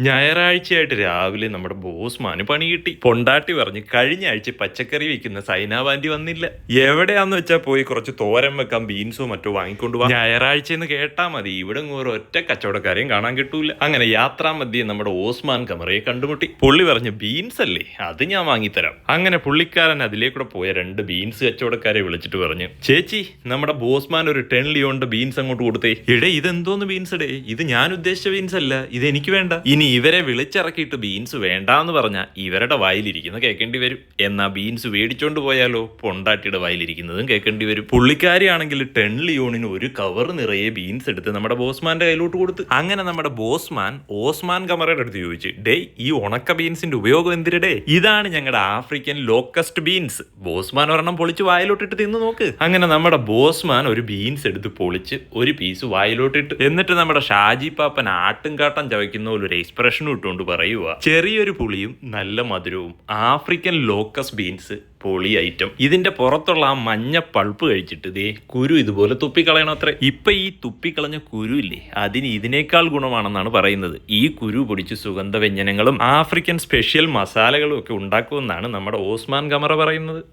ഞായറാഴ്ചയായിട്ട് രാവിലെ നമ്മുടെ ബോസ്മാന് പണി കിട്ടി. പൊണ്ടാട്ടി പറഞ്ഞ് കഴിഞ്ഞ ആഴ്ച പച്ചക്കറി വെക്കുന്ന സൈനാവാൻറ്റി വന്നില്ല. എവിടെയാന്ന് വെച്ചാൽ പോയി കുറച്ച് തോരൻ വെക്കാൻ ബീൻസോ മറ്റോ വാങ്ങിക്കൊണ്ട് പോവാ. ഞായറാഴ്ച എന്ന് കേട്ടാ മതി, ഇവിടെ ഒരു ഒറ്റ കച്ചവടക്കാരെയും കാണാൻ കിട്ടൂല. അങ്ങനെ യാത്രാമധ്യേ നമ്മുടെ ഓസ്മാൻ കമറയെ കണ്ടുമുട്ടി. പുള്ളി പറഞ്ഞു, ബീൻസ് അല്ലേ, അത് ഞാൻ വാങ്ങിത്തരാം. അങ്ങനെ പുള്ളിക്കാരൻ അതിലേക്കൂടെ പോയ 2 ബീൻസ് കച്ചവടക്കാരെ വിളിച്ചിട്ട് പറഞ്ഞു, ചേച്ചി നമ്മുടെ ബോസ്മാൻ ഒരു 10 ലിയോണിന്റെ ബീൻസ് അങ്ങോട്ട് കൊടുത്തേ. ഇടേ ഇതെന്തോന്ന് ബീൻസ് ഡേ, ഇത് ഞാൻ ഉദ്ദേശിച്ച ബീൻസ് അല്ല, ഇത് എനിക്ക് വേണ്ട. ഇനി ഇവരെ വിളിച്ചിറക്കിയിട്ട് ബീൻസ് വേണ്ടാന്ന് പറഞ്ഞാൽ ഇവരുടെ വായിലിരിക്കുന്ന കേൾക്കേണ്ടി വരും. എന്നാ ബീൻസ് മേടിച്ചോണ്ട് പോയാലോ പൊണ്ടാട്ടിയുടെ വായിലിരിക്കുന്നതും കേൾക്കേണ്ടി വരും. പുള്ളിക്കാരിയാണെങ്കിൽ 10 ലിയോണിന് ഒരു കവർ നിറയെ ബീൻസ് എടുത്ത് നമ്മുടെ ബോസ്മാന്റെ കയ്യിലോട്ട് കൊടുത്ത്. അങ്ങനെ നമ്മുടെ ബോസ്മാൻ ഓസ്മാൻ കമറയുടെ അടുത്ത് ചോദിച്ചു, ഡേ ഈ ഉണക്ക ബീൻസിന്റെ ഉപയോഗം എന്തിരടേ? ഇതാണ് ഞങ്ങളുടെ ആഫ്രിക്കൻ ലോക്കസ്റ്റ് ബീൻസ്. ബോസ്മാൻ ഒരെണ്ണം പൊളിച്ച് വായിലോട്ടിട്ട് തിന്നു നോക്ക്. അങ്ങനെ നമ്മുടെ ബോസ്മാൻ ഒരു ബീൻസ് എടുത്ത് പൊളിച്ച് ഒരു പീസ് വായിലോട്ടിട്ട്, എന്നിട്ട് നമ്മുടെ ഷാജി പാപ്പൻ ആട്ടും കാട്ടം ചവയ്ക്കുന്ന പോലെ ഒരു എക്സ്പ്രഷനും ഇട്ടുകൊണ്ട് പറയുക, ചെറിയൊരു പുളിയും നല്ല മധുരവും ആഫ്രിക്കൻ ലോക്കസ് ബീൻസ് പൊളി ഐറ്റം. ഇതിന്റെ പുറത്തുള്ള ആ മഞ്ഞ പൾപ്പ് കഴിച്ചിട്ട് ദേ കുരു ഇതുപോലെ തുപ്പിക്കളയണം അത്ര. ഇപ്പൊ ഈ തുപ്പിക്കളഞ്ഞ കുരു ഇല്ലേ, അതിന് ഇതിനേക്കാൾ ഗുണമാണെന്നാണ് പറയുന്നത്. ഈ കുരു പൊടിച്ച് സുഗന്ധ വ്യഞ്ജനങ്ങളും ആഫ്രിക്കൻ സ്പെഷ്യൽ മസാലകളും ഒക്കെ ഉണ്ടാക്കുമെന്നാണ് നമ്മുടെ ഓസ്മാൻ കമറ പറയുന്നത്.